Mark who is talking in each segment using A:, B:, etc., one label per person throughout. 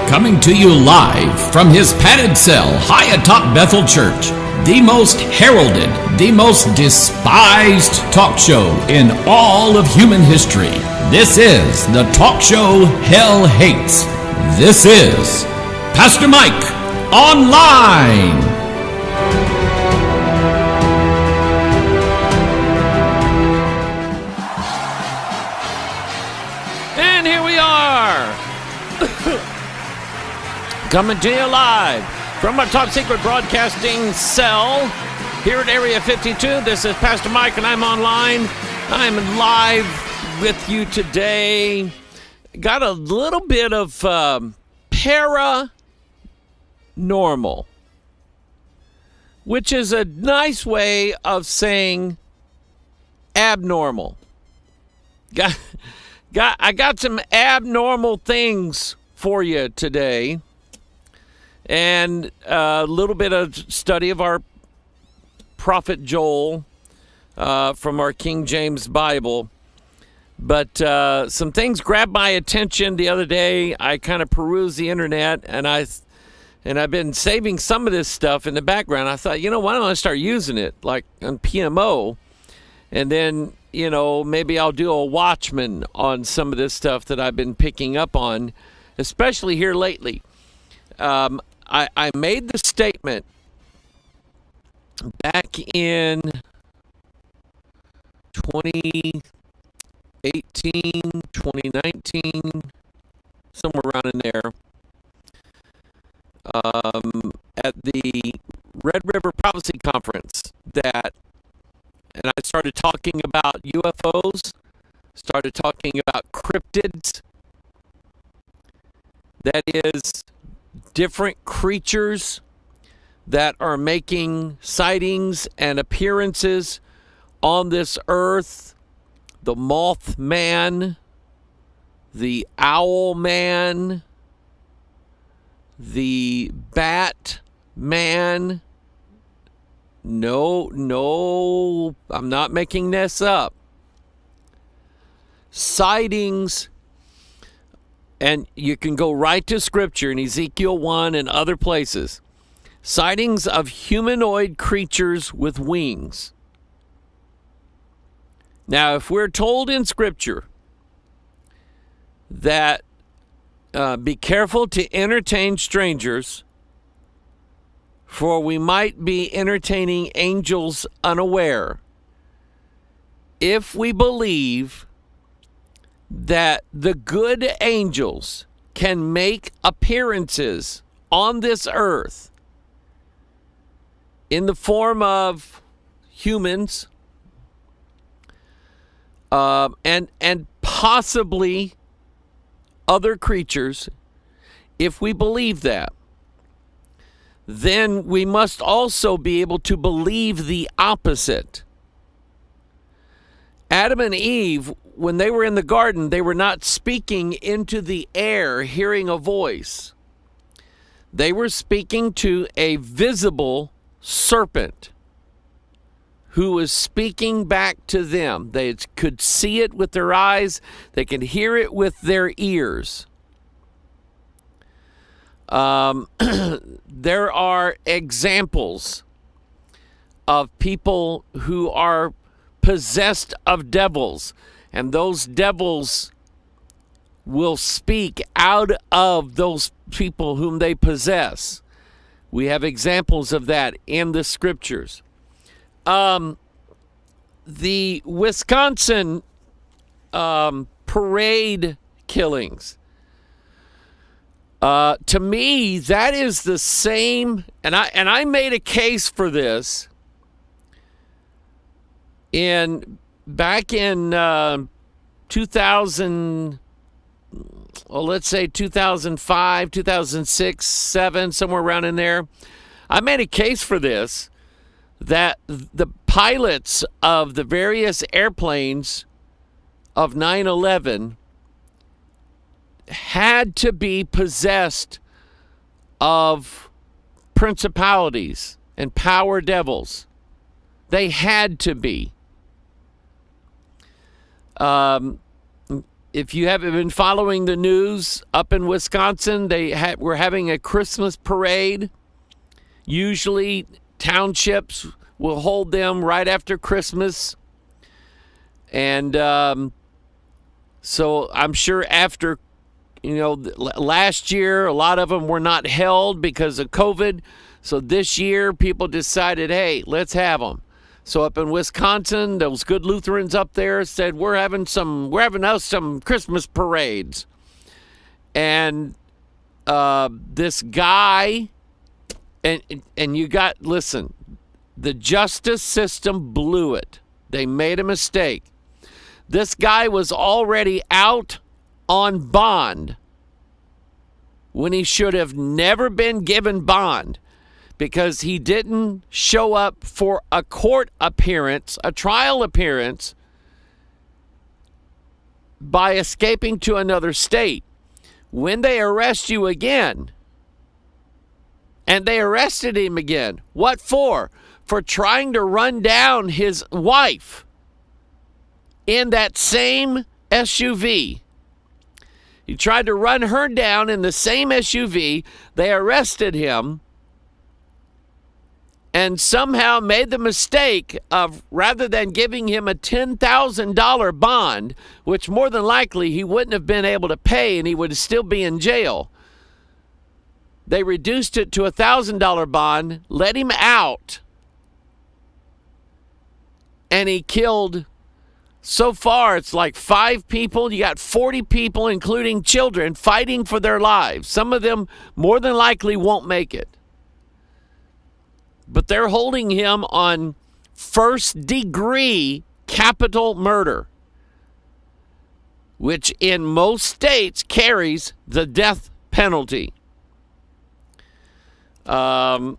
A: Coming to you live from his padded cell high atop Bethel Church, the most heralded, the most despised talk show in all of human history. This is the talk show hell hates. This is Pastor Mike Online.
B: And here we are, coming to you live from our top secret broadcasting cell here at Area 52. This is Pastor Mike, and I'm online. I'm live with you today. Got a little bit of paranormal, which is a nice way of saying abnormal. I got some abnormal things for you today, and a little bit of study of our prophet Joel from our King James Bible. But some things grabbed my attention the other day. I kind of perused the internet, and I've been saving some of this stuff in the background. I thought, why don't I start using it, like on PMO, and then maybe I'll do a Watchman on some of this stuff that I've been picking up on, especially here lately. I made the statement back in 2018, 2019, somewhere around in there, at the Red River Prophecy Conference and I started talking about UFOs, started talking about cryptids, that is, different creatures that are making sightings and appearances on this earth. The Mothman, the Owlman, the Batman. No, I'm not making this up. Sightings, and you can go right to Scripture in Ezekiel 1 and other places. Sightings of humanoid creatures with wings. Now, if we're told in Scripture that be careful to entertain strangers, for we might be entertaining angels unaware. If we believe that the good angels can make appearances on this earth in the form of humans, and possibly other creatures, if we believe that, then we must also be able to believe the opposite. Adam and Eve, when they were in the garden, they were not speaking into the air, hearing a voice. They were speaking to a visible serpent who was speaking back to them. They could see it with their eyes. They could hear it with their ears. There are examples of people who are possessed of devils, and those devils will speak out of those people whom they possess. We have examples of that in the Scriptures. The Wisconsin parade killings. To me, that is the same, and I made a case for this back in 2000, well, let's say 2005, 2006, 7, somewhere around in there. I made a case for this, that the pilots of the various airplanes of 9/11 had to be possessed of principalities and power devils. They had to be. if you haven't been following the news, up in Wisconsin, we're having a Christmas parade. Usually townships will hold them right after Christmas. And so I'm sure after, last year, a lot of them were not held because of COVID. So this year, people decided, hey, let's have them. So up in Wisconsin, those good Lutherans up there said, we're having us some Christmas parades. And this guy, and listen, the justice system blew it. They made a mistake. This guy was already out on bond when he should have never been given bond, because he didn't show up for a court appearance, a trial appearance, by escaping to another state. When they arrest you again, and they arrested him again, what for? For trying to run down his wife in that same SUV. He tried to run her down in the same SUV. They arrested him and somehow made the mistake of, rather than giving him a $10,000 bond, which more than likely he wouldn't have been able to pay and he would still be in jail, they reduced it to a $1,000 bond, let him out, and he killed, so far it's like 5 people. You got 40 people, including children, fighting for their lives. Some of them more than likely won't make it. But they're holding him on first-degree capital murder, which in most states carries the death penalty. And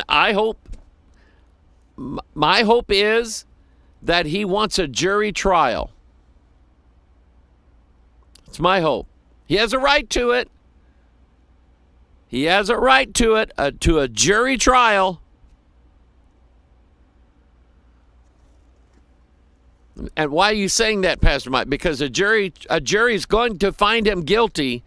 B: I hope, my hope is that he wants a jury trial. It's my hope. He has a right to it. He has a right to it, to a jury trial. And why are you saying that, Pastor Mike? Because a jury is going to find him guilty,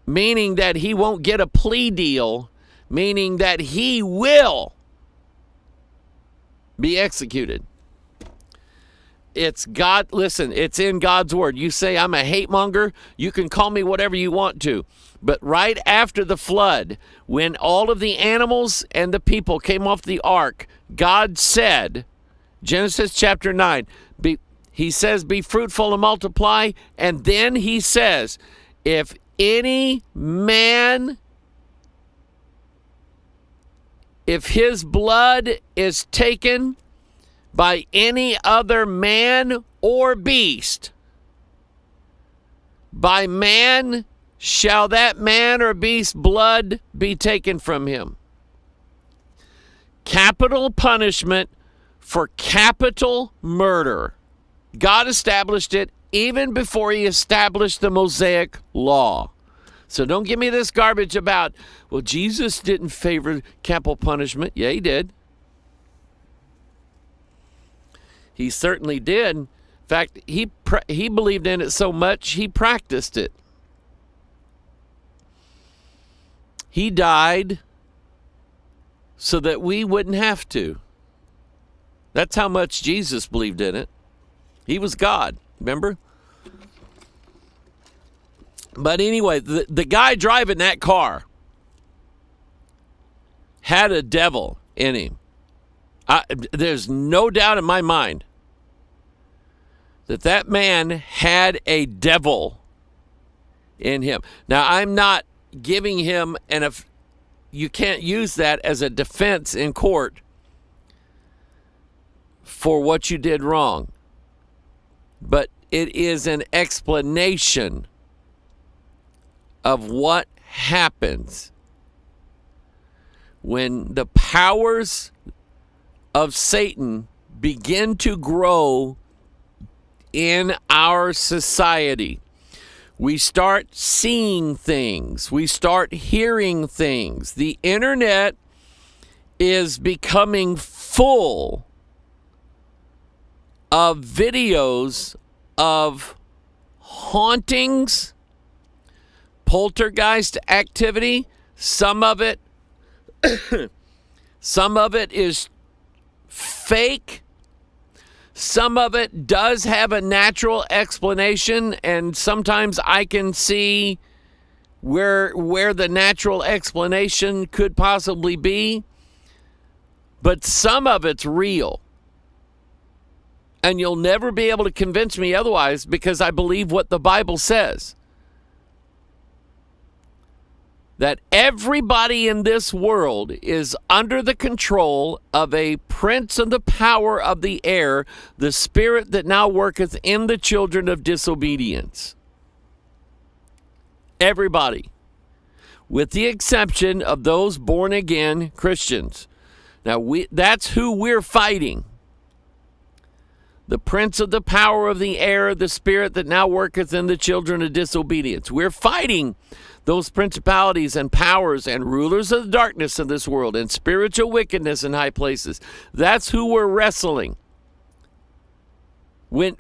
B: meaning that he won't get a plea deal, meaning that he will be executed. It's God. Listen, it's in God's word. You say I'm a hate monger, you can call me whatever you want to. But right after the flood, when all of the animals and the people came off the ark, God said, Genesis chapter 9, he says, be fruitful and multiply. And then he says, if any man, if his blood is taken by any other man or beast, by man shall that man or beast blood be taken from him. Capital punishment for capital murder. God established it even before he established the Mosaic law. So don't give me this garbage about, well, Jesus didn't favor capital punishment. Yeah, he did. He certainly did. In fact, he believed in it so much, he practiced it. He died so that we wouldn't have to. That's how much Jesus believed in it. He was God, remember? But anyway, the guy driving that car had a devil in him. There's no doubt in my mind that man had a devil in him. Now, I'm not giving him, you can't use that as a defense in court for what you did wrong. But it is an explanation of what happens when the powers of Satan begin to grow in our society. We start seeing things. We start hearing things. The internet is becoming full of videos of hauntings, poltergeist activity. Some of it is fake. Some of it does have a natural explanation, and sometimes I can see where the natural explanation could possibly be. But some of it's real. And you'll never be able to convince me otherwise, because I believe what the Bible says. That everybody in this world is under the control of a prince of the power of the air, the spirit that now worketh in the children of disobedience. Everybody, with the exception of those born again Christians. Now, that's who we're fighting. The prince of the power of the air, the spirit that now worketh in the children of disobedience. We're fighting those principalities and powers and rulers of the darkness of this world and spiritual wickedness in high places. That's who we're wrestling. When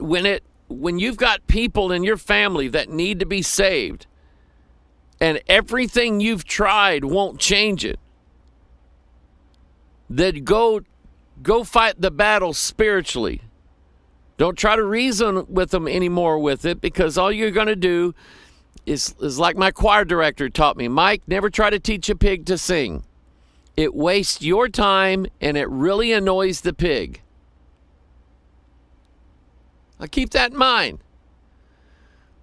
B: you've got people in your family that need to be saved, and everything you've tried won't change it, then go fight the battle spiritually. Don't try to reason with them anymore with it, because all you're going to do is like my choir director taught me. Mike, never try to teach a pig to sing. It wastes your time, and it really annoys the pig. I'll keep that in mind.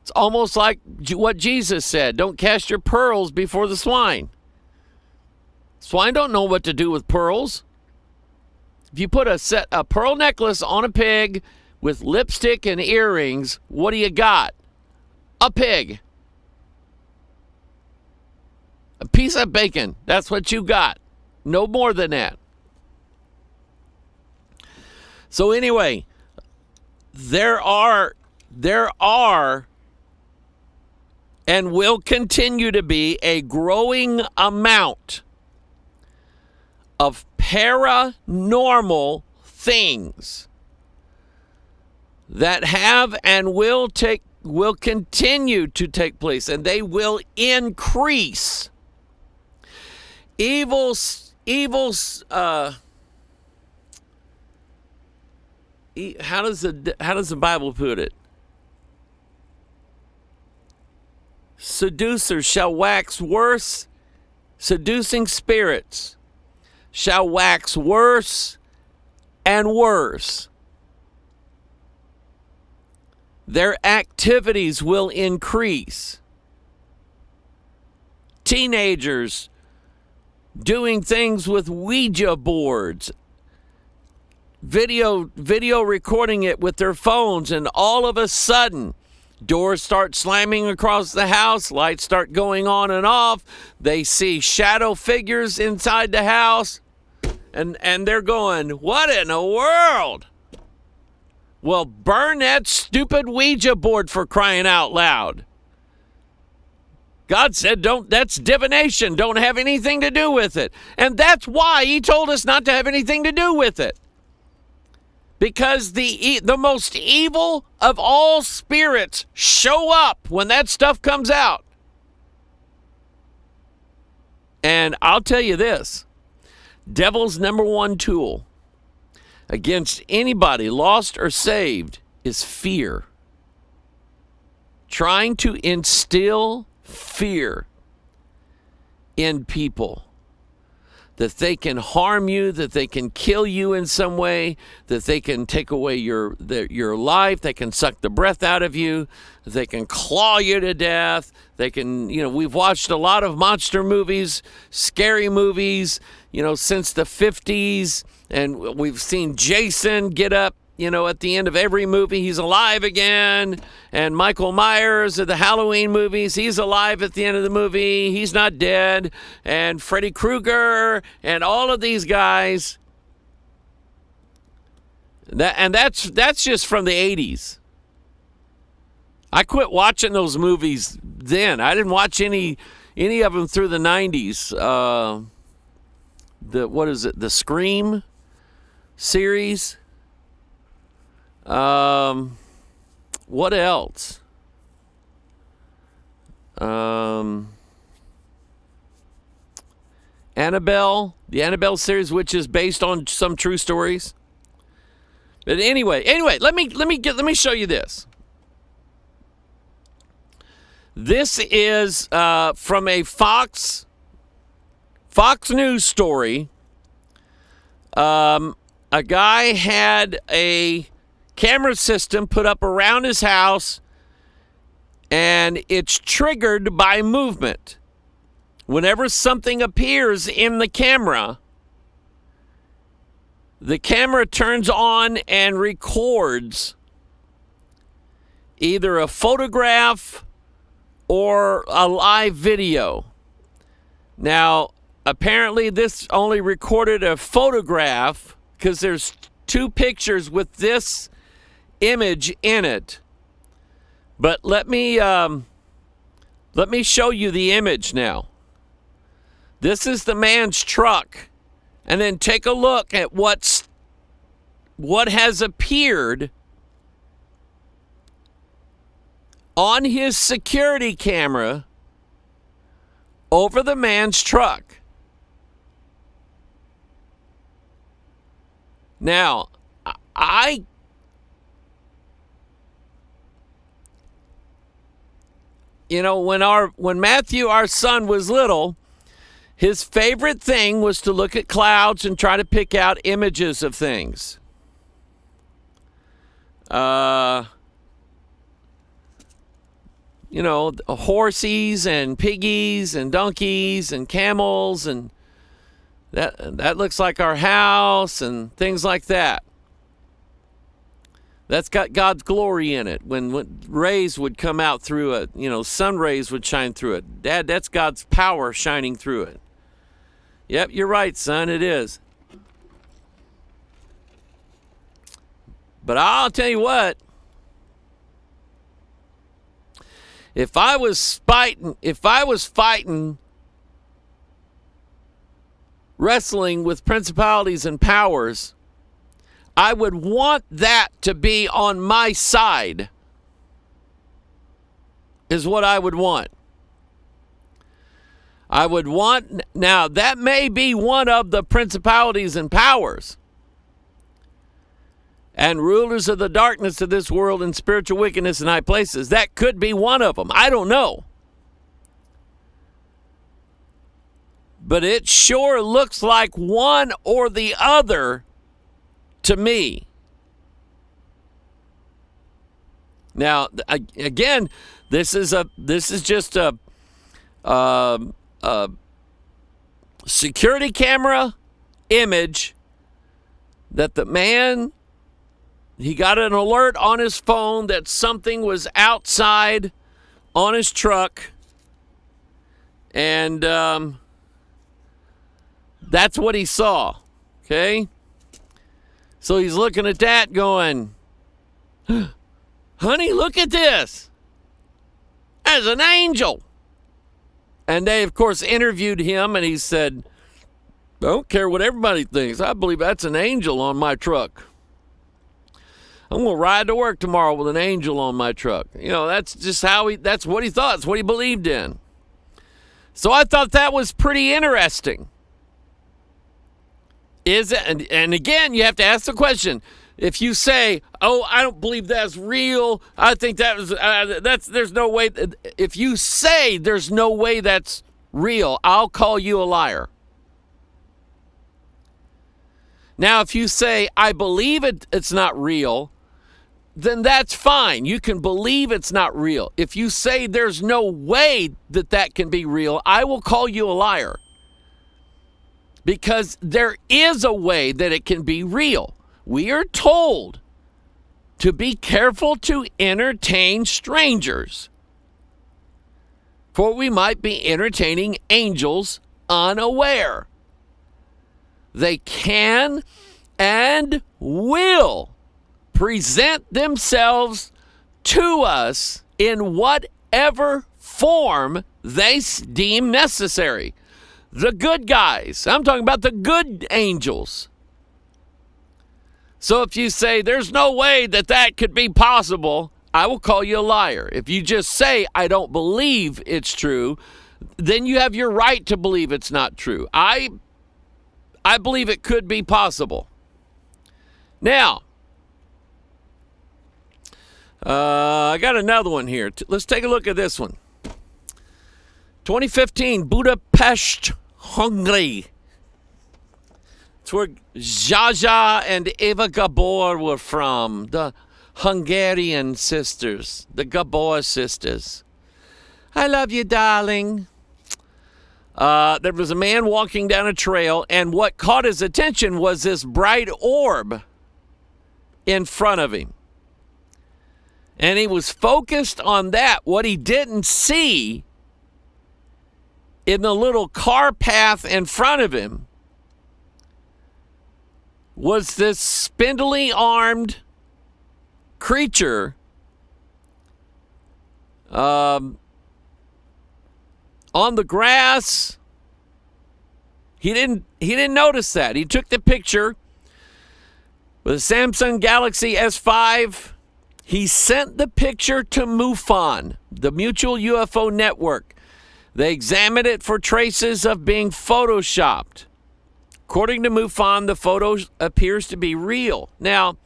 B: It's almost like what Jesus said. Don't cast your pearls before the swine. Swine don't know what to do with pearls. If you put a pearl necklace on a pig with lipstick and earrings, what do you got? A pig. A piece of bacon. That's what you got. No more than that. So anyway, there are and will continue to be a growing amount of paranormal things that have and will continue to take place, and they will increase. Evils how does the Bible put it? Seducers shall wax worse. Seducing spirits shall wax worse and worse. Their activities will increase. Teenagers doing things with Ouija boards, video recording it with their phones, and all of a sudden, doors start slamming across the house, lights start going on and off, they see shadow figures inside the house, and they're going, what in the world? Well, burn that stupid Ouija board, for crying out loud. God said, that's divination. Don't have anything to do with it. And that's why he told us not to have anything to do with it. Because the most evil of all spirits show up when that stuff comes out. And I'll tell you this, devil's number one tool against anybody, lost or saved, is fear. Trying to instill fear in people. That they can harm you, that they can kill you in some way, that they can take away your life, they can suck the breath out of you, they can claw you to death, they can, we've watched a lot of monster movies, scary movies, since the 50s, and we've seen Jason get up, at the end of every movie, he's alive again. And Michael Myers of the Halloween movies, he's alive at the end of the movie. He's not dead. And Freddy Krueger and all of these guys. That's just from the 80s. I quit watching those movies then. I didn't watch any of them through the 90s. The Scream series. What else? Annabelle, the Annabelle series, which is based on some true stories. But anyway, let me show you this. This is from a Fox News story. A guy had a camera system put up around his house, and it's triggered by movement. Whenever something appears in the camera turns on and records either a photograph or a live video. Now, apparently this only recorded a photograph because there's two pictures with this image in it. But let me show you the image now. This is the man's truck. And then take a look at what has appeared on his security camera over the man's truck. Now, when Matthew, our son, was little, his favorite thing was to look at clouds and try to pick out images of things. Horses and piggies and donkeys and camels, and that looks like our house and things like that. That's got God's glory in it. When rays would come out through it, sun rays would shine through it. Dad, that's God's power shining through it. Yep, you're right, son, it is. But I'll tell you what, if I was fighting wrestling with principalities and powers, I would want that to be on my side, is what I would want. I would want, now that may be one of the principalities and powers and rulers of the darkness of this world and spiritual wickedness in high places. That could be one of them. I don't know. But it sure looks like one or the other to me. Now, again, this is just a security camera image that the man, he got an alert on his phone that something was outside on his truck, and that's what he saw. Okay? So he's looking at that going, honey, look at this. There's an angel. And they, of course, interviewed him, and he said, I don't care what everybody thinks. I believe that's an angel on my truck. I'm going to ride to work tomorrow with an angel on my truck. That's just that's what he thought. That's what he believed in. So I thought that was pretty interesting. Is it? And again, you have to ask the question. If you say, "Oh, I don't believe that's real," I think that was there's no way. If you say there's no way that's real, I'll call you a liar. Now, if you say, "I believe it's not real," then that's fine. You can believe it's not real. If you say there's no way that can be real, I will call you a liar. Because there is a way that it can be real. We are told to be careful to entertain strangers, for we might be entertaining angels unaware. They can and will present themselves to us in whatever form they deem necessary. The good guys. I'm talking about the good angels. So if you say there's no way that could be possible, I will call you a liar. If you just say I don't believe it's true, then you have your right to believe it's not true. I believe it could be possible. Now, I got another one here. Let's take a look at this one. 2015, Budapest, Hungary. It's where Jaja and Eva Gabor were from, the Hungarian sisters, the Gabor sisters. I love you, darling. There was a man walking down a trail, and what caught his attention was this bright orb in front of him. And he was focused on that. What he didn't see in the little car path in front of him was this spindly armed creature on the grass. He didn't notice that. He took the picture with a Samsung Galaxy S5. He sent the picture to MUFON, the Mutual UFO Network. They examined it for traces of being photoshopped. According to MUFON, the photo appears to be real. Now,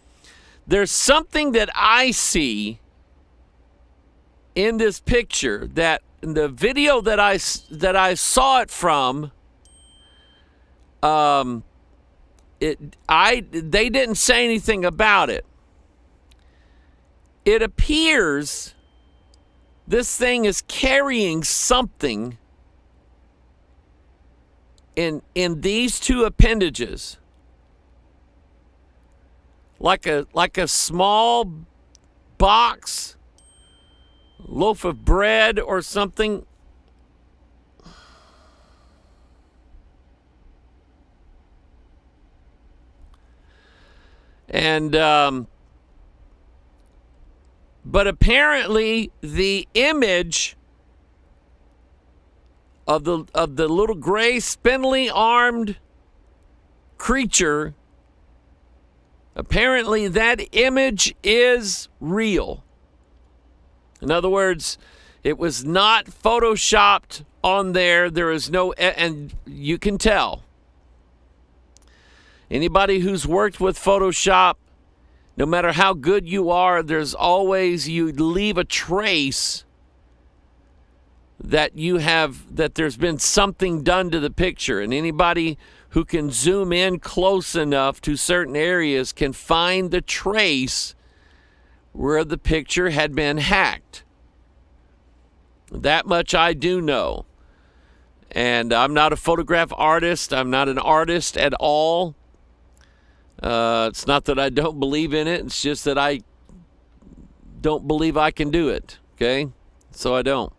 B: there's something that I see in this picture that in the video that I saw it from, they didn't say anything about it. It appears this thing is carrying something in these two appendages, like a small box, loaf of bread or something. And but apparently the image of the little gray spindly armed creature, apparently that image is real. In other words, it was not photoshopped on there. There is no, and you can tell. Anybody who's worked with Photoshop, no matter how good you are, there's always, you leave a trace that there's been something done to the picture. And anybody who can zoom in close enough to certain areas can find the trace where the picture had been hacked. That much I do know. And I'm not a photograph artist. I'm not an artist at all. It's not that I don't believe in it. It's just that I don't believe I can do it. Okay? So I don't.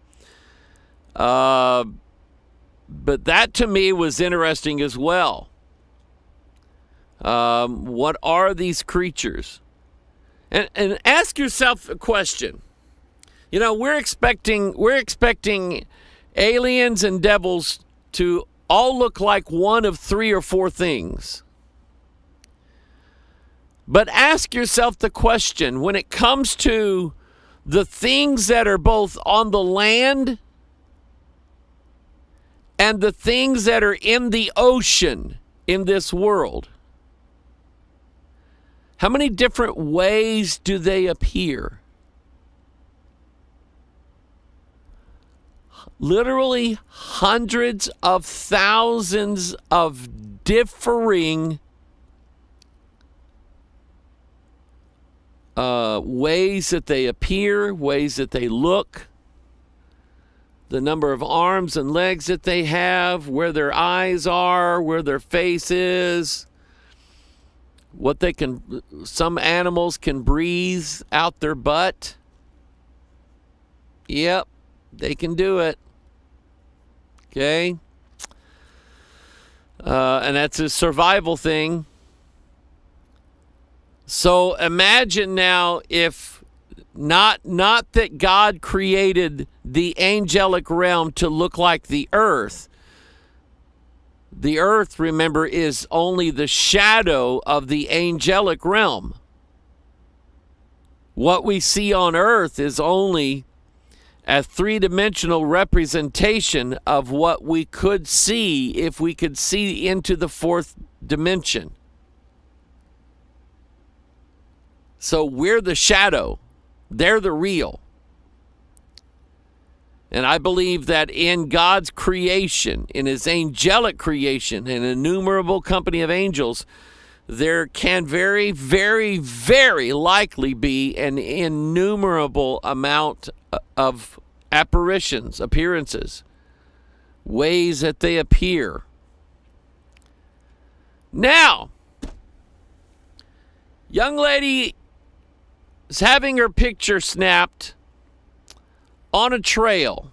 B: But that to me was interesting as well. What are these creatures? And ask yourself a question. You know, we're expecting aliens and devils to all look like one of three or four things. But ask yourself the question, when it comes to the things that are both on the land and the things that are in the ocean in this world, how many different ways do they appear? Literally hundreds of thousands of differing ways that they appear, ways that they look, the number of arms and legs that they have, where their eyes are, where their face is, what they can, some animals can breathe out their butt. Yep, they can do it. Okay? And that's a survival thing. So imagine now if not that God created the angelic realm to look like the earth, The earth, remember, is only the shadow of the angelic realm. What we see on earth is only a three-dimensional representation of what we could see if we could see into the fourth dimension. So we're the shadow. They're the real. And I believe that in God's creation, in his angelic creation, an innumerable company of angels, there can very, very, very likely be an innumerable amount of apparitions, appearances, ways that they appear. Now, young lady is having her picture snapped on a trail.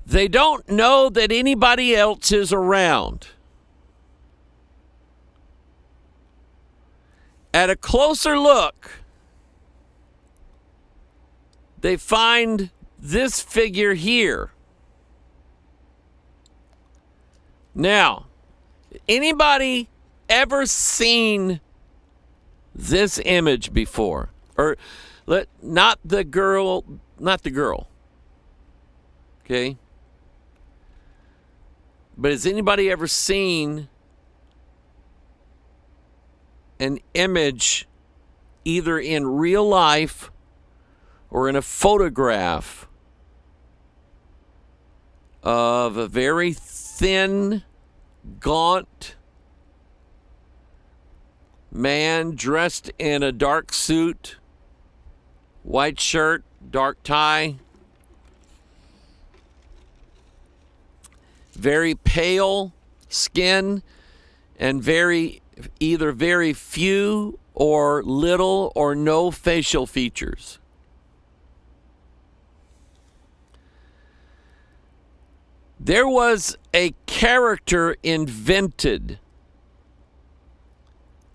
B: They don't know that anybody else is around. At a closer look, they find this figure here. Now, anybody ever seen this image before? Or not the girl. Okay? But has anybody ever seen an image either in real life or in a photograph of a very thin, gaunt man dressed in a dark suit, white shirt, dark tie, very pale skin, and either very few or little or no facial features? There was a character invented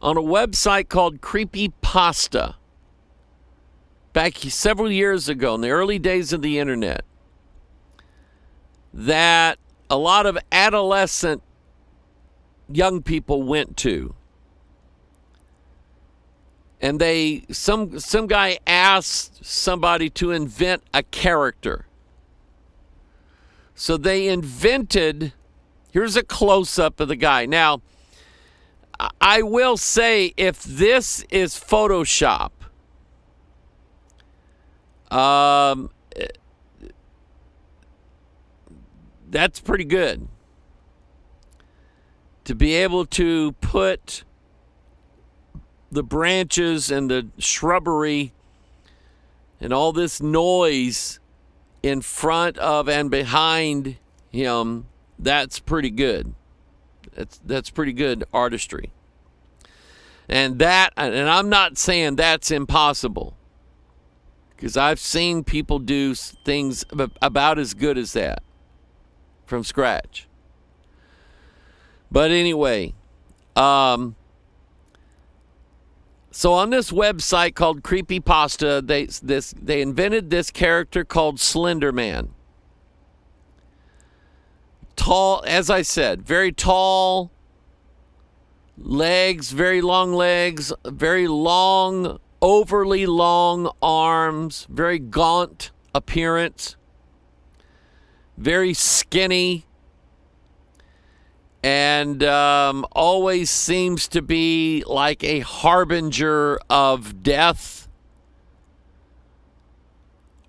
B: on a website called Creepypasta back several years ago, in the early days of the internet, that a lot of adolescent young people went to. And some guy asked somebody to invent a character. So they invented, here's a close-up of the guy. Now, I will say, if this is Photoshop, that's pretty good. To be able to put the branches and the shrubbery and all this noise in front of and behind him, that's pretty good. That's pretty good artistry. And I'm not saying that's impossible, because I've seen people do things about as good as that from scratch. But anyway, so on this website called Creepypasta, they invented this character called Slender Man. Tall, as I said, very tall legs, very long legs, very long, overly long arms, very gaunt appearance, very skinny, and always seems to be like a harbinger of death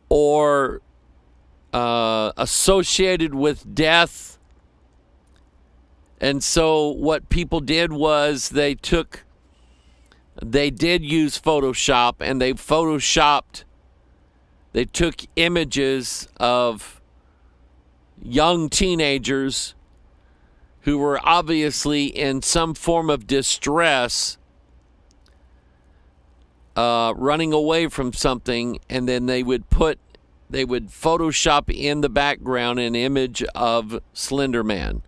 B: or associated with death. And so what people did was they did use Photoshop, and they took images of young teenagers who were obviously in some form of distress, running away from something, and then they would Photoshop in the background an image of Slender Man.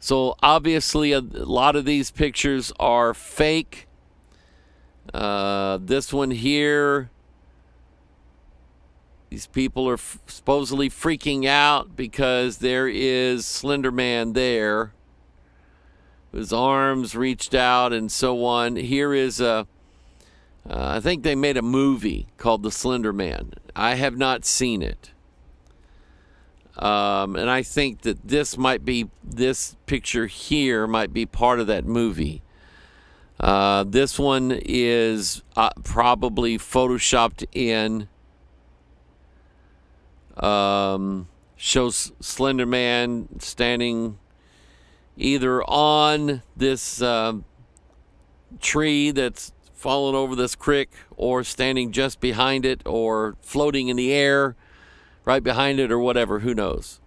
B: So obviously a lot of these pictures are fake. This one here These people are supposedly freaking out because there is Slender Man there. His arms reached out and so on. Here is I think they made a movie called The Slender Man. I have not seen it. And I think that this picture here might be part of that movie. This one is probably photoshopped in. Shows Slender Man standing either on this tree that's fallen over this creek, or standing just behind it, or floating in the air right behind it, or whatever. Who knows?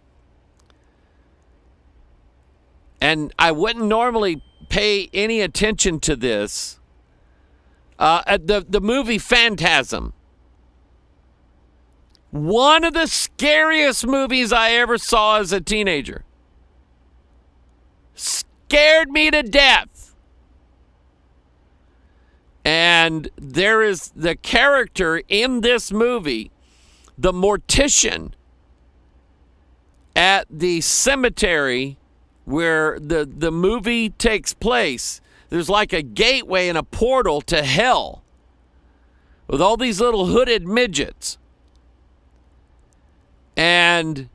B: And I wouldn't normally pay any attention to this. The movie Phantasm. One of the scariest movies I ever saw as a teenager. Scared me to death. And there is the character in this movie, the mortician at the cemetery where the movie takes place. There's like a gateway and a portal to hell with all these little hooded midgets. And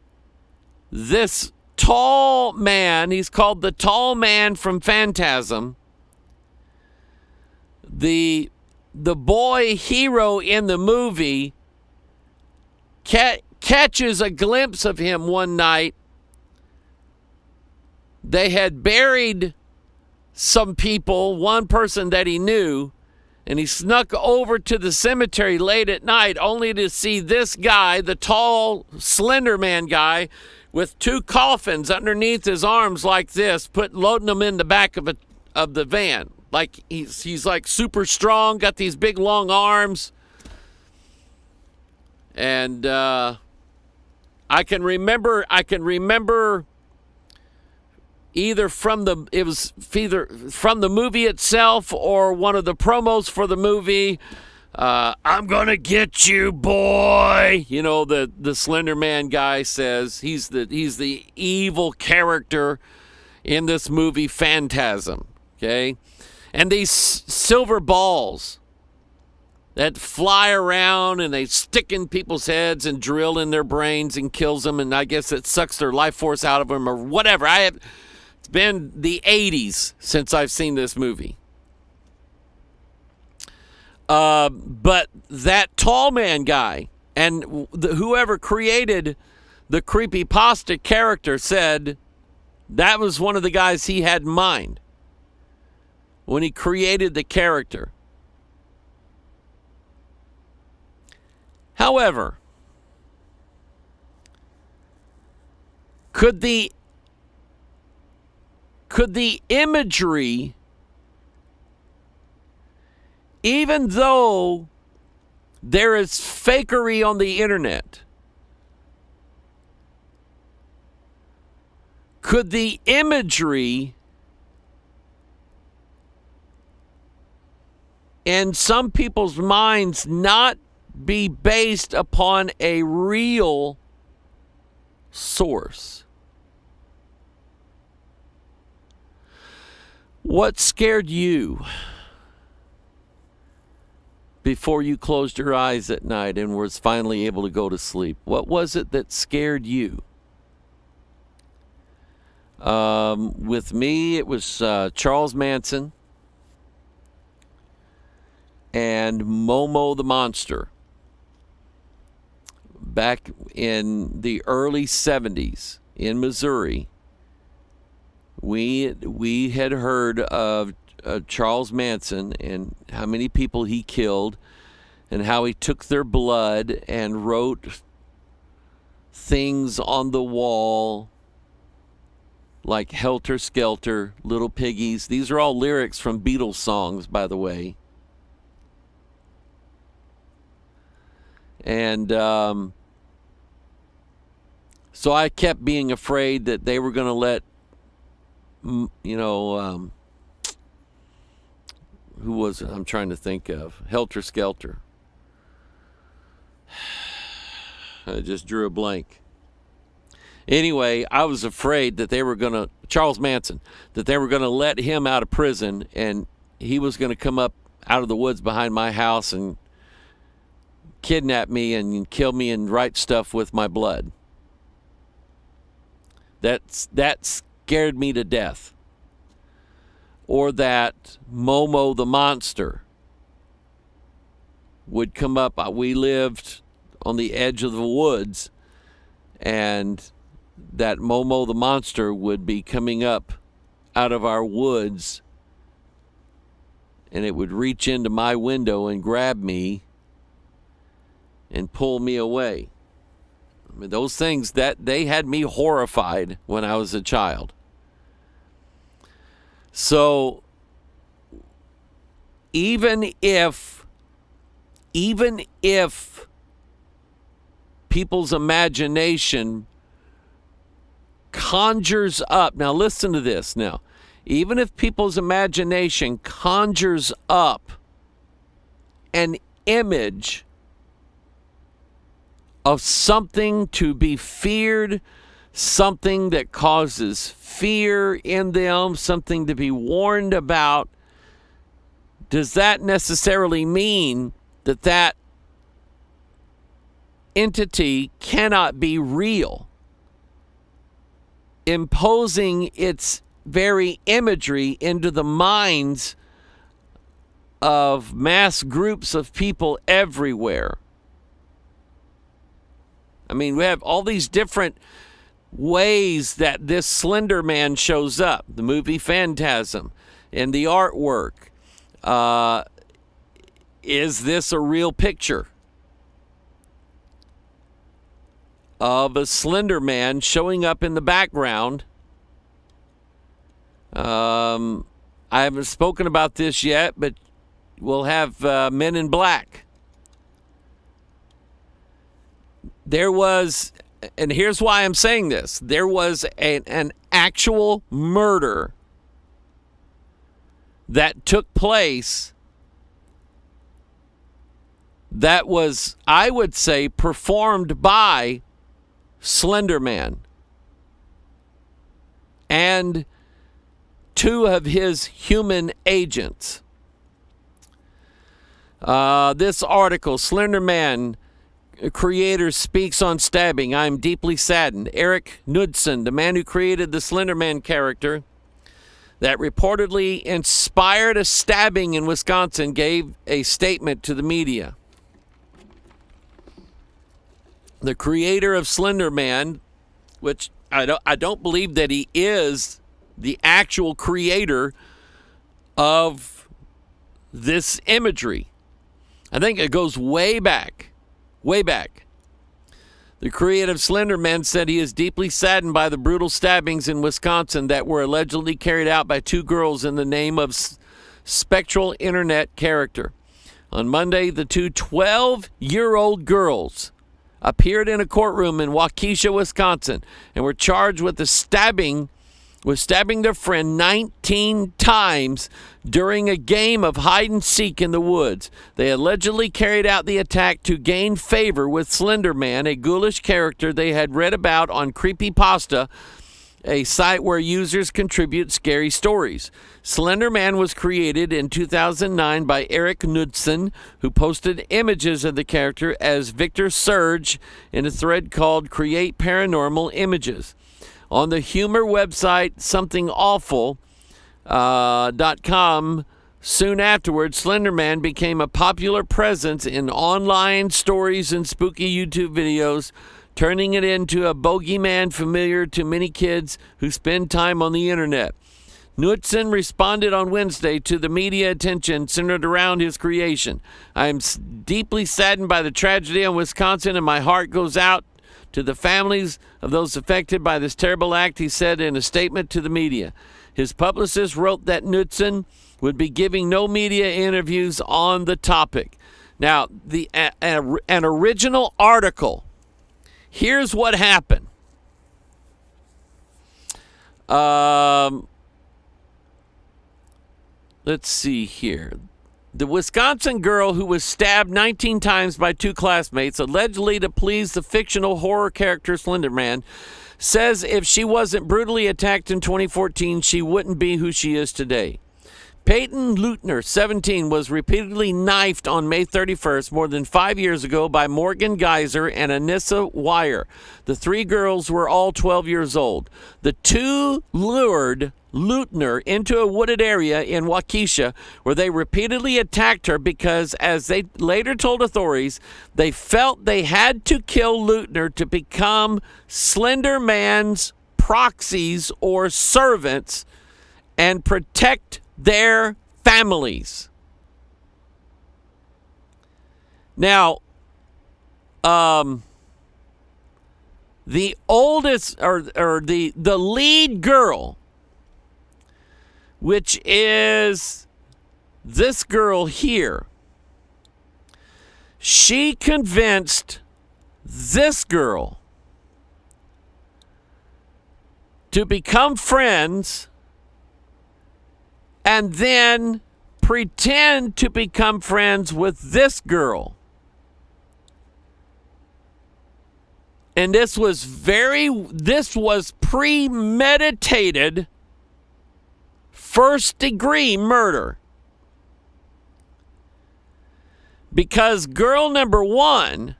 B: this tall man, he's called the tall man from Phantasm. The boy hero in the movie catches a glimpse of him one night. They had buried some people, one person that he knew, and he snuck over to the cemetery late at night only to see this guy, the tall, Slender Man guy, with two coffins underneath his arms like this, loading them in the back of the van. Like he's like super strong, got these big long arms. And I can remember either from the movie itself or one of the promos for the movie. I'm gonna get you, boy. You know, the Slender Man guy says he's the evil character in this movie Phantasm. Okay, and these silver balls that fly around and they stick in people's heads and drill in their brains and kills them, and I guess it sucks their life force out of them or whatever. It's been the 80s since I've seen this movie. But that tall man guy and whoever created the creepypasta character said that was one of the guys he had in mind when he created the character. However, could the imagery, even though there is fakery on the internet, could the imagery in some people's minds not be based upon a real source? What scared you before you closed your eyes at night and was finally able to go to sleep? What was it that scared you? With me, it was Charles Manson and Momo the Monster. Back in the early 70s in Missouri, we had heard of Charles Manson and how many people he killed and how he took their blood and wrote things on the wall like Helter Skelter, Little Piggies. These are all lyrics from Beatles songs, by the way. And so I kept being afraid that they were going to let, who was it? I'm trying to think of. Helter Skelter. I just drew a blank. Anyway, I was afraid that they were going to, Charles Manson, that they were going to let him out of prison and he was going to come up out of the woods behind my house and kidnap me and kill me and write stuff with my blood. That scared me to death. Or that Momo the monster would come up. We lived on the edge of the woods, and that Momo the monster would be coming up out of our woods, and it would reach into my window and grab me and pull me away. I mean, those things, that they had me horrified when I was a child. So even if people's imagination conjures up, now listen to this now, even if people's imagination conjures up an image of something to be feared, something that causes fear in them, something to be warned about, does that necessarily mean that that entity cannot be real? Imposing its very imagery into the minds of mass groups of people everywhere. I mean, we have all these different ways that this Slender Man shows up. The movie Phantasm and the artwork. Is this a real picture of a Slender Man showing up in the background? I haven't spoken about this yet, but we'll have Men in Black. There was, and here's why I'm saying this, there was an actual murder that took place that was, I would say, performed by Slender Man and two of his human agents. This article, Slender Man creator speaks on stabbing. I'm deeply saddened. Eric Knudsen, the man who created the Slender Man character that reportedly inspired a stabbing in Wisconsin, gave a statement to the media. The creator of Slender Man, which I don't believe that he is the actual creator of this imagery. I think it goes way back. Way back. The creative Slender Man said he is deeply saddened by the brutal stabbings in Wisconsin that were allegedly carried out by two girls in the name of spectral internet character. On Monday, the two 12-year-old girls appeared in a courtroom in Waukesha, Wisconsin, and were charged with stabbing their friend 19 times during a game of hide and seek in the woods. They allegedly carried out the attack to gain favor with Slender Man, a ghoulish character they had read about on Creepypasta, a site where users contribute scary stories. Slender Man was created in 2009 by Eric Knudsen, who posted images of the character as Victor Surge in a thread called Create Paranormal Images. On the humor website somethingawful.com, soon afterwards, Slender Man became a popular presence in online stories and spooky YouTube videos, turning it into a bogeyman familiar to many kids who spend time on the internet. Knudsen responded on Wednesday to the media attention centered around his creation. I am deeply saddened by the tragedy in Wisconsin, and my heart goes out to the families of those affected by this terrible act, he said in a statement to the media. His publicist wrote that Knudsen would be giving no media interviews on the topic. Now, an original article. Here's what happened. Let's see here. The Wisconsin girl who was stabbed 19 times by two classmates, allegedly to please the fictional horror character Slender Man, says if she wasn't brutally attacked in 2014, she wouldn't be who she is today. Peyton Leutner, 17, was repeatedly knifed on May 31st, more than 5 years ago, by Morgan Geyser and Anissa Wire. The three girls were all 12 years old. The two lured Leutner into a wooded area in Waukesha where they repeatedly attacked her because, as they later told authorities, they felt they had to kill Leutner to become Slender Man's proxies or servants and protect their families. Now, the oldest or the lead girl, which is this girl here, she convinced this girl to become friends and then pretend to become friends with this girl. And this was premeditated first-degree murder. Because girl number one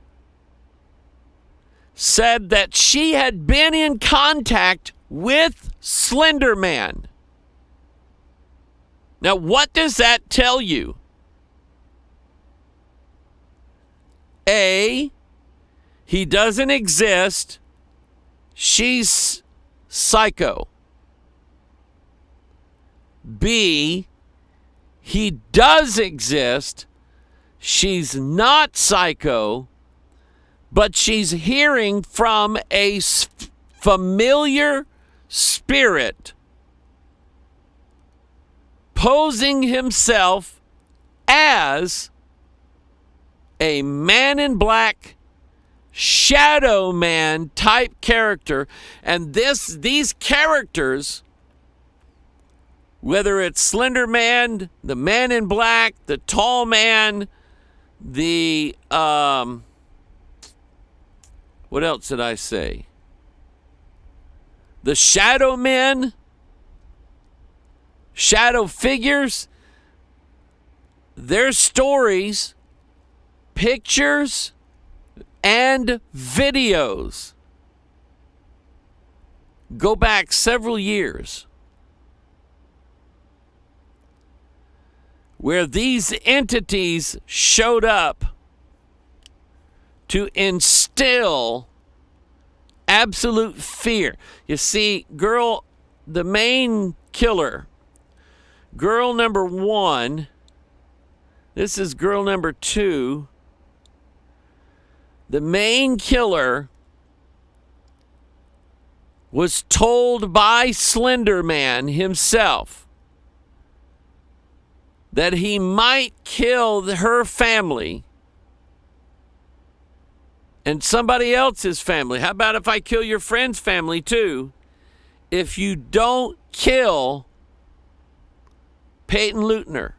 B: said that she had been in contact with Slender Man. Now, what does that tell you? A, he doesn't exist. She's psycho. B, he does exist. She's not psycho, but she's hearing from a familiar spirit posing himself as a man in black, shadow man type character. And these characters, whether it's Slender Man, the man in black, the tall man, the what else did I say? The shadow men, shadow figures, their stories, pictures, and videos go back several years, where these entities showed up to instill absolute fear. You see, the main killer, girl number one, this is girl number two. The main killer was told by Slender Man himself that he might kill her family and somebody else's family. How about if I kill your friend's family too, if you don't kill Peyton Leutner,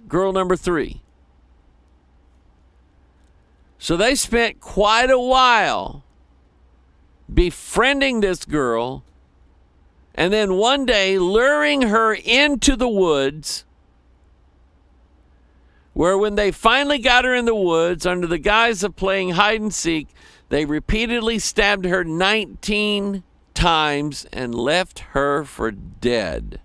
B: girl number three? So they spent quite a while befriending this girl, and then one day luring her into the woods, where when they finally got her in the woods under the guise of playing hide and seek, they repeatedly stabbed her 19 times and left her for dead.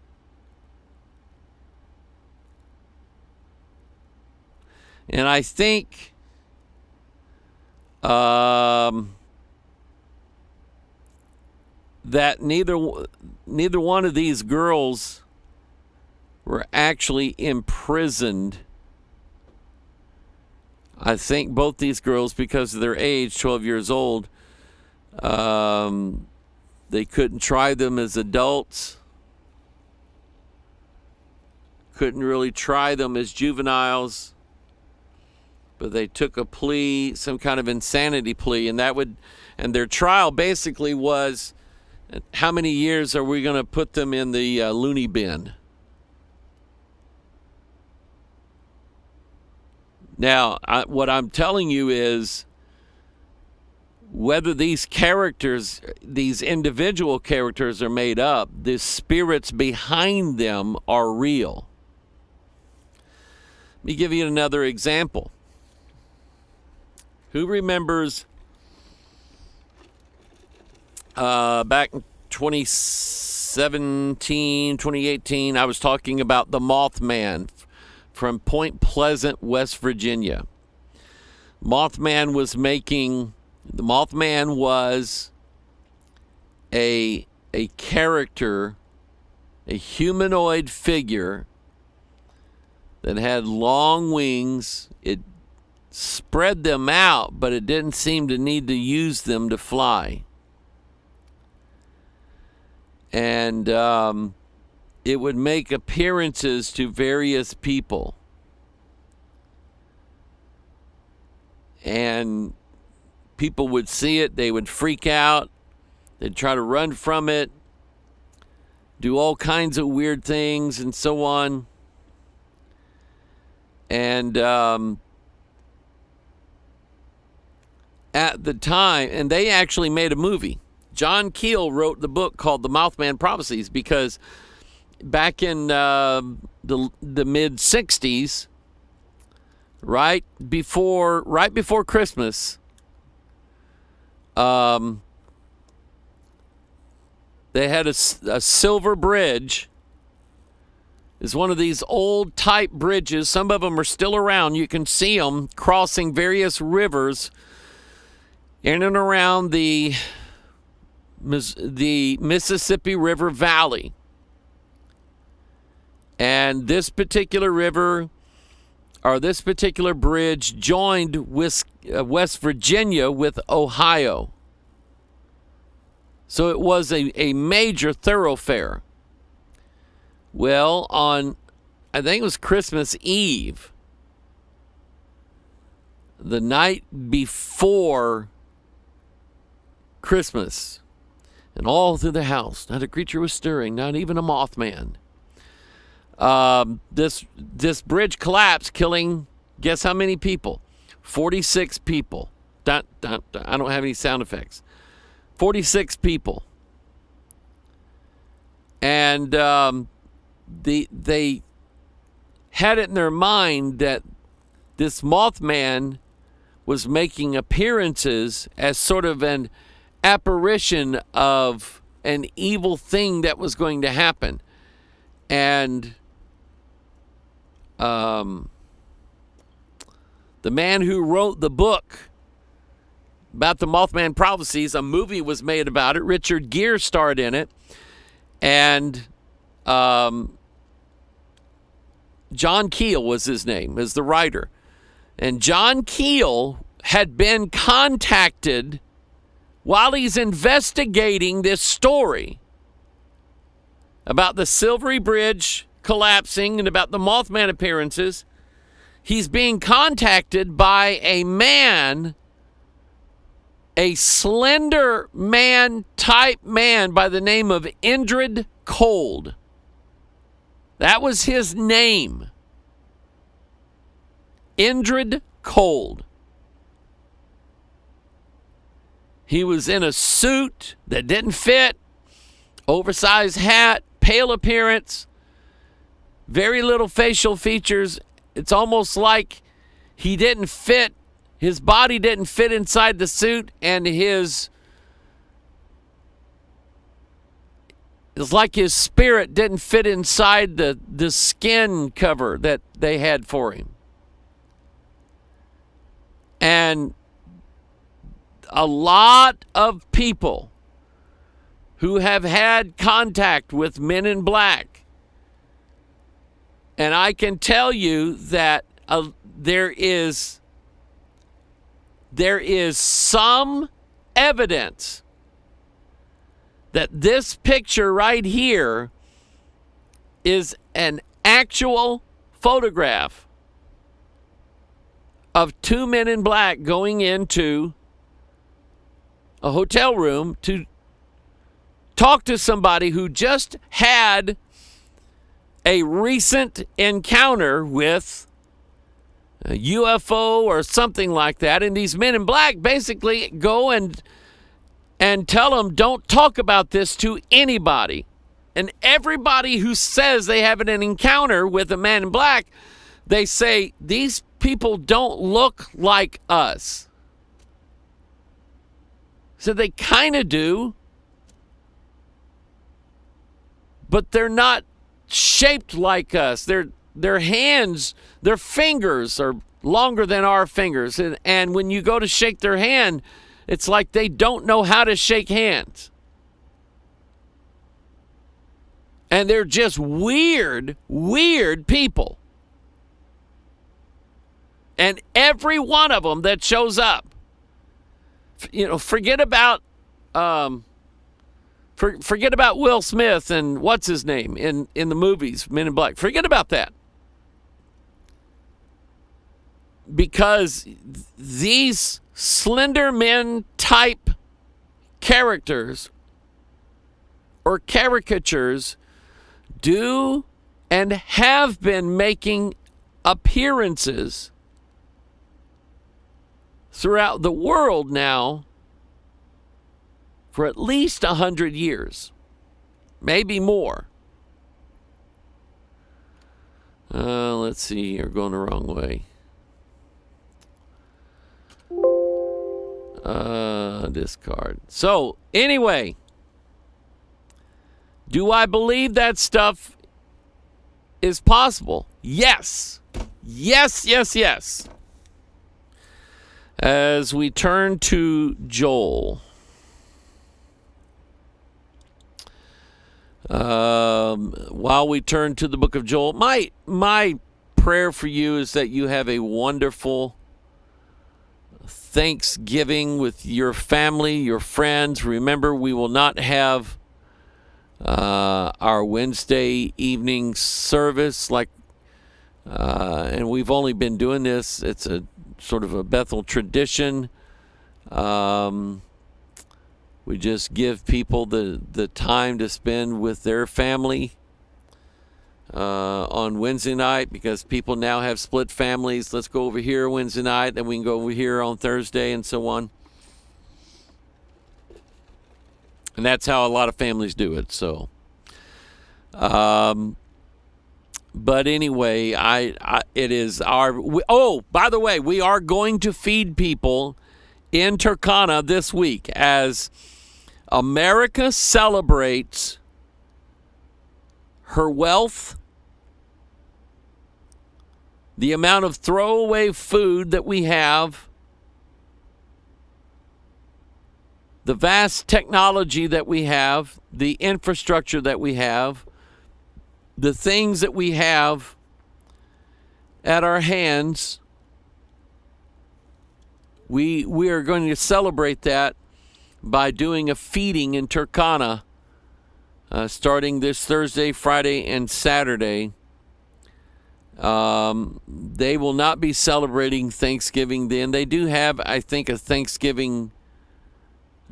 B: And I think that neither one of these girls were actually imprisoned. I think both these girls, because of their age, 12 years old, they couldn't try them as adults. Couldn't really try them as juveniles. But they took a plea, some kind of insanity plea, and their trial basically was, how many years are we going to put them in the loony bin? Now, what I'm telling you is whether these characters, these individual characters are made up, the spirits behind them are real. Let me give you another example. Who remembers back in 2017, 2018, I was talking about the Mothman from Point Pleasant, West Virginia. The Mothman was a character, a humanoid figure that had long wings. It spread them out, but it didn't seem to need to use them to fly. And it would make appearances to various people. And people would see it, they would freak out, they'd try to run from it, do all kinds of weird things and so on. And at the time, and they actually made a movie. John Keel wrote the book called The Mothman Prophecies because back in the mid-'60s, right before Christmas, they had a silver bridge. It's one of these old type bridges. Some of them are still around. You can see them crossing various rivers in and around the Mississippi River Valley. And this particular river, or this particular bridge, joined West Virginia with Ohio. So it was a major thoroughfare. Well, on, I think it was Christmas Eve, the night before Christmas, and all through the house, not a creature was stirring, not even a Mothman. This bridge collapsed, killing, guess how many people? 46 people. Dun, dun, dun. I don't have any sound effects. 46 people. And they had it in their mind that this Mothman was making appearances as sort of an apparition of an evil thing that was going to happen. And the man who wrote the book about the Mothman Prophecies, a movie was made about it. Richard Gere starred in it. And John Keel was his name, as the writer. And John Keel had been contacted while he's investigating this story about the Silvery Bridge collapsing and about the Mothman appearances. He's being contacted by a man, a slender man type man by the name of Indrid Cold. That was his name. Indrid Cold. He was in a suit that didn't fit, oversized hat, pale appearance, very little facial features. It's almost like he didn't fit, his body didn't fit inside the suit, and it's like his spirit didn't fit inside the skin cover that they had for him. And a lot of people who have had contact with Men in Black, and I can tell you that there is some evidence that this picture right here is an actual photograph of two men in black going into a hotel room to talk to somebody who just had a recent encounter with a UFO or something like that. And these men in black basically go and tell them, don't talk about this to anybody. And everybody who says they have an encounter with a man in black, they say, these people don't look like us. So they kind of do, but they're not shaped like us. Their hands, their fingers are longer than our fingers. And when you go to shake their hand, it's like they don't know how to shake hands. And they're just weird, weird people. And every one of them that shows up, forget about Will Smith and what's his name in the movies, Men in Black. Forget about that. Because these Slender Men type characters or caricatures do and have been making appearances throughout the world now for at least 100 years, maybe more. Let's see, you're going the wrong way. Discard. So, anyway, do I believe that stuff is possible? Yes. Yes, yes, yes. As we turn to Joel. While we turn to the book of Joel, my prayer for you is that you have a wonderful Thanksgiving with your family, your friends. Remember, we will not have our Wednesday evening service and we've only been doing this. It's a sort of a Bethel tradition. We just give people the time to spend with their family on Wednesday night, because people now have split families. Let's go over here Wednesday night, then we can go over here on Thursday, and so on. And that's how a lot of families do it. So, but anyway, it is our. By the way, we are going to feed people in Turkana this week as America celebrates her wealth, the amount of throwaway food that we have, the vast technology that we have, the infrastructure that we have, the things that we have at our hands. We are going to celebrate that by doing a feeding in Turkana starting this Thursday, Friday, and Saturday. They will not be celebrating Thanksgiving then. They do have, I think, a Thanksgiving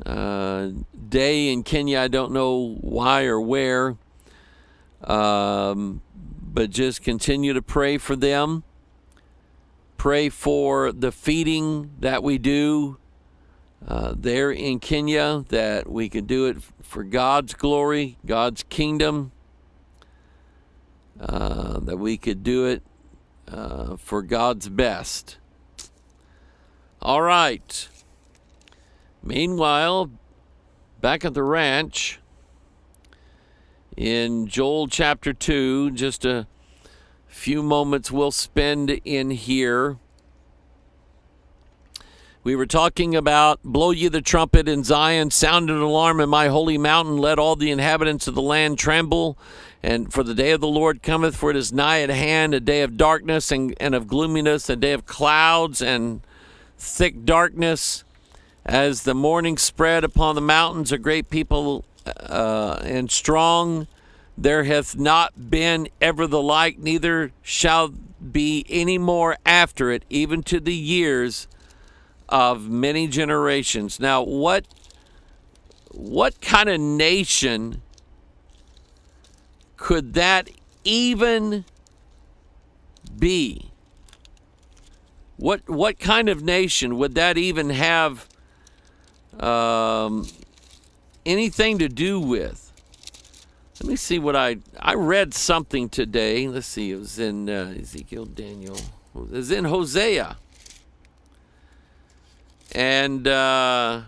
B: day in Kenya. I don't know why or where. But just continue to pray for them. Pray for the feeding that we do there in Kenya, that we can do it for God's glory, God's kingdom, that we could do it for God's best. All right. Meanwhile, back at the ranch in Joel chapter 2, just a few moments we'll spend in here. We were talking about, blow ye the trumpet in Zion, sound an alarm in my holy mountain, let all the inhabitants of the land tremble. And for the day of the Lord cometh, for it is nigh at hand, a day of darkness and of gloominess, a day of clouds and thick darkness. As the morning spread upon the mountains, a great people and strong, there hath not been ever the like, neither shall be any more after it, even to the years of many generations. Now, what kind of nation could that even be? What kind of nation would that even have anything to do with? Let me see what I read something today. Let's see. It was in Ezekiel, Daniel. It was in Hosea. And man,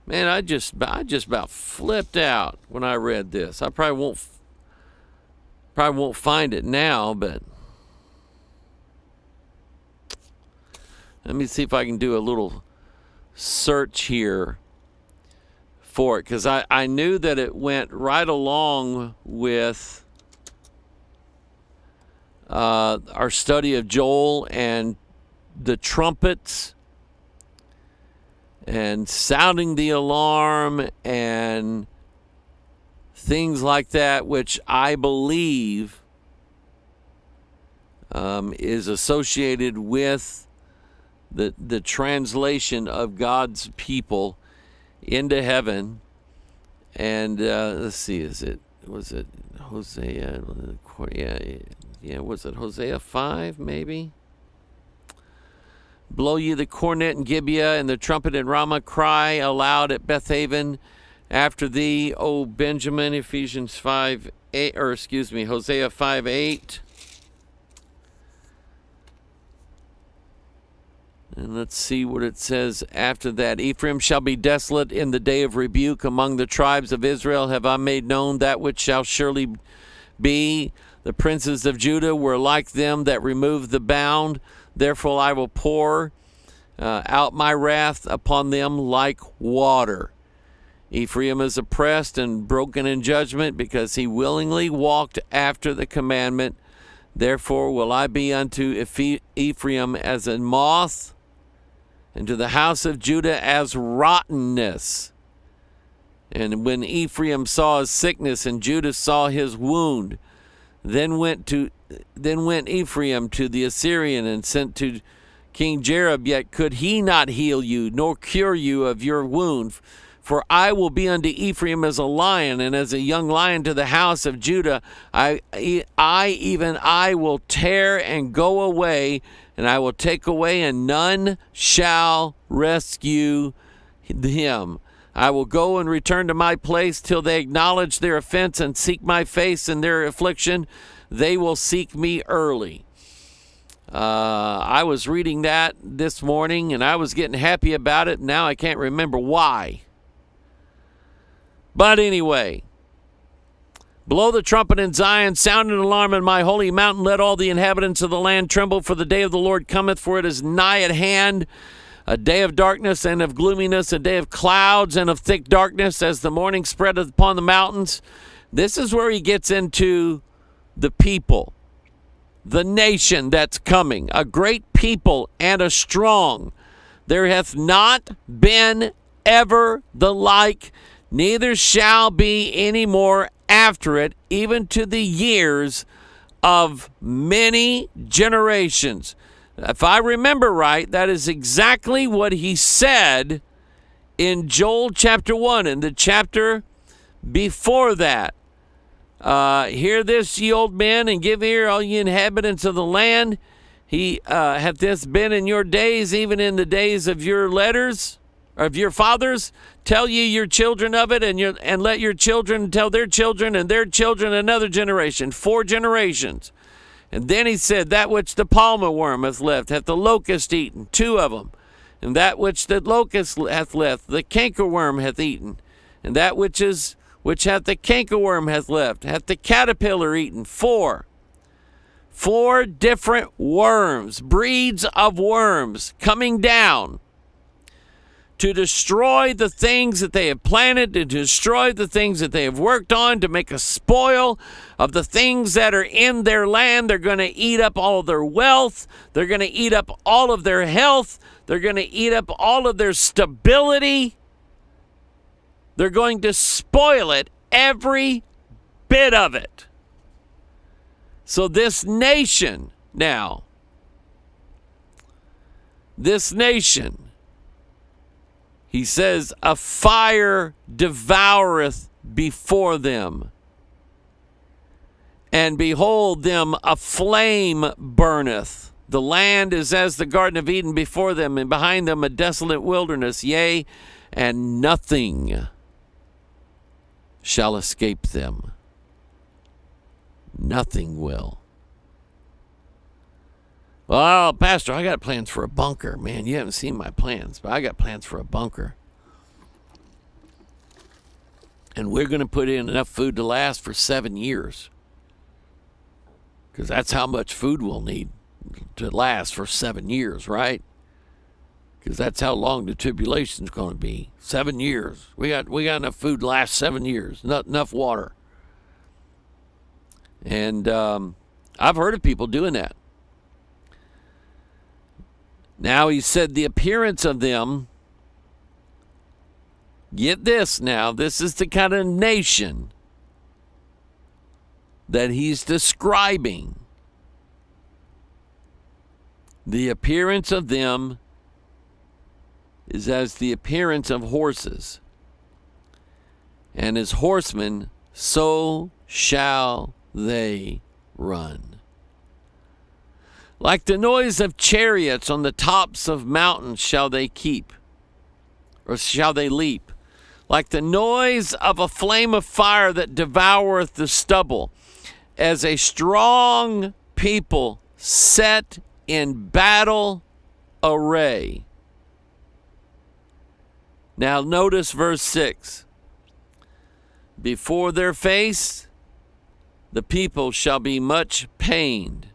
B: I just about flipped out when I read this. I probably won't find it now, but let me see if I can do a little search here for it, because I knew that it went right along with our study of Joel and the trumpets and sounding the alarm and things like that, which I believe is associated with the translation of God's people into heaven. And let's see, was it Hosea? Yeah, was it Hosea 5 maybe? Blow ye the cornet in Gibeah and the trumpet in Ramah, cry aloud at Bethaven after thee, O Benjamin. Hosea 5:8. And let's see what it says after that. Ephraim shall be desolate in the day of rebuke. Among the tribes of Israel have I made known that which shall surely be. The princes of Judah were like them that removed the bound. Therefore I will pour out my wrath upon them like water. Ephraim is oppressed and broken in judgment, because he willingly walked after the commandment. Therefore will I be unto Ephraim as a moth, and to the house of Judah as rottenness. And when Ephraim saw his sickness and Judah saw his wound, then went Ephraim to the Assyrian and sent to King Jareb, yet could he not heal you, nor cure you of your wound. For I will be unto Ephraim as a lion, and as a young lion to the house of Judah. I will tear and go away, and I will take away, and none shall rescue him. I will go and return to my place till they acknowledge their offense and seek my face in their affliction. They will seek me early. I was reading that this morning, and I was getting happy about it. Now I can't remember why. But anyway, blow the trumpet in Zion, sound an alarm in my holy mountain. Let all the inhabitants of the land tremble, for the day of the Lord cometh, for it is nigh at hand. A day of darkness and of gloominess, a day of clouds and of thick darkness, as the morning spreadeth upon the mountains. This is where he gets into the people, the nation that's coming, a great people and a strong. There hath not been ever the like, neither shall be any more after it, even to the years of many generations. If I remember right, that is exactly what he said in Joel chapter 1, and the chapter before that. Hear this, ye old men, and give ear, all ye inhabitants of the land. Hath this been in your days, even in the days of your fathers? Tell ye your children of it, and let your children tell their children, and their children another generation, 4 generations. And then he said, that which the palmer worm hath left, hath the locust eaten, 2 of them. And that which the locust hath left, the cankerworm hath eaten. And that which hath the cankerworm hath left, hath the caterpillar eaten, 4. 4 different worms, breeds of worms coming down to destroy the things that they have planted, to destroy the things that they have worked on, to make a spoil of the things that are in their land. They're going to eat up all of their wealth. They're going to eat up all of their health. They're going to eat up all of their stability. They're going to spoil it, every bit of it. So this nation now, he says, a fire devoureth before them, and behold them a flame burneth. The land is as the Garden of Eden before them, and behind them a desolate wilderness. Yea, and nothing shall escape them. Nothing will. Well, Pastor, I got plans for a bunker. Man, you haven't seen my plans, but I got plans for a bunker. And we're going to put in enough food to last for 7 years. Because that's how much food we'll need to last for 7 years, right? Because that's how long the tribulation's going to be. 7 years. We got enough food to last 7 years. Not enough water. And I've heard of people doing that. Now he said the appearance of them. Get this now. This is the kind of nation that he's describing. The appearance of them is as the appearance of horses, and as horsemen, so shall they run. Like the noise of chariots on the tops of mountains shall they keep, or shall they leap. Like the noise of a flame of fire that devoureth the stubble, as a strong people set in battle array. Now notice verse 6. Before their face the people shall be much pained.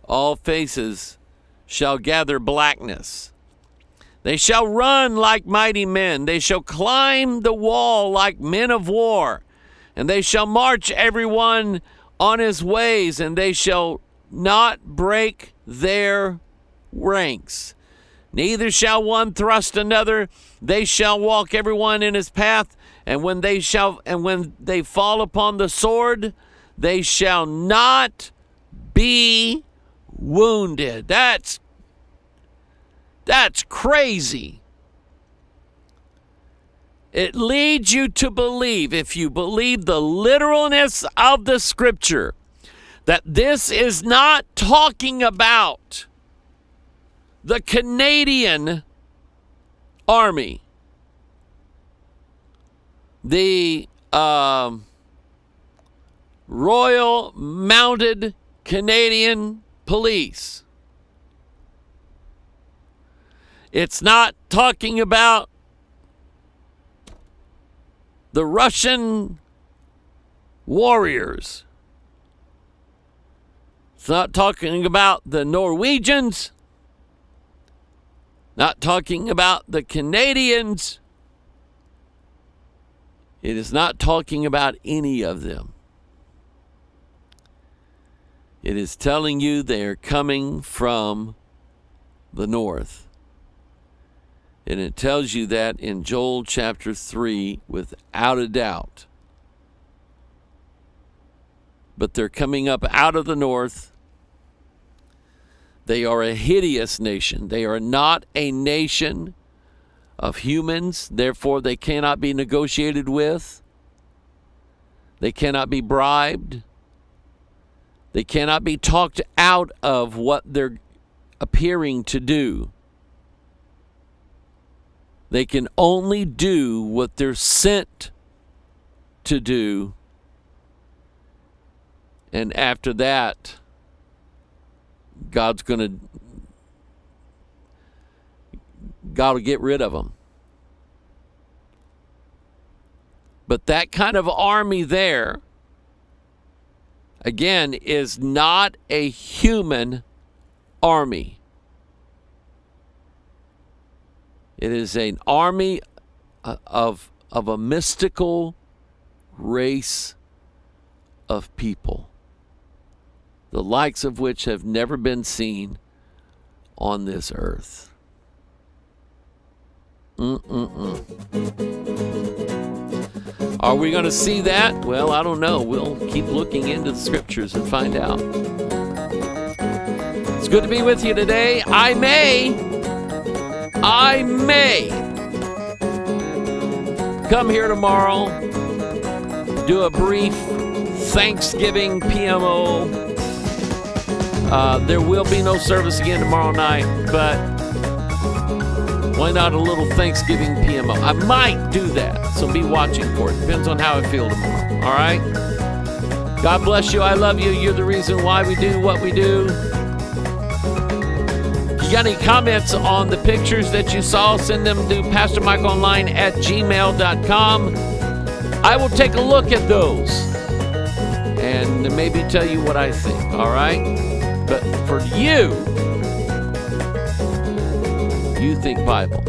B: All faces shall gather blackness. They shall run like mighty men. They shall climb the wall like men of war. And they shall march every one on his ways, and they shall not break their ranks. Neither shall one thrust another. They shall walk every one in his path, and when they fall upon the sword, they shall not be wounded. That's crazy. It leads you to believe, if you believe the literalness of the scripture, that this is not talking about the Canadian Army, the Royal Mounted Canadian Police. It's not talking about the Russian warriors. It's not talking about the Norwegians. Not talking about the Canadians. It is not talking about any of them. It is telling you they are coming from the north. And it tells you that in Joel chapter 3 without a doubt. But they're coming up out of the north. They are a hideous nation. They are not a nation of humans. Therefore, they cannot be negotiated with. They cannot be bribed. They cannot be talked out of what they're appearing to do. They can only do what they're sent to do. And after that, God will get rid of them. But that kind of army there, again, is not a human army. It is an army of a mystical race of people, the likes of which have never been seen on this earth. Are we going to see that? Well, I don't know. We'll keep looking into the scriptures and find out. It's good to be with you today. I may come here tomorrow, do a brief Thanksgiving PMO There will be no service again tomorrow night, but why not a little Thanksgiving PMO? I might do that, so be watching for it. Depends on how I feel tomorrow. All right? God bless you. I love you. You're the reason why we do what we do. You got any comments on the pictures that you saw, send them to pastormichaelonline@gmail.com. I will take a look at those and maybe tell you what I think, all right? But for you think Bible.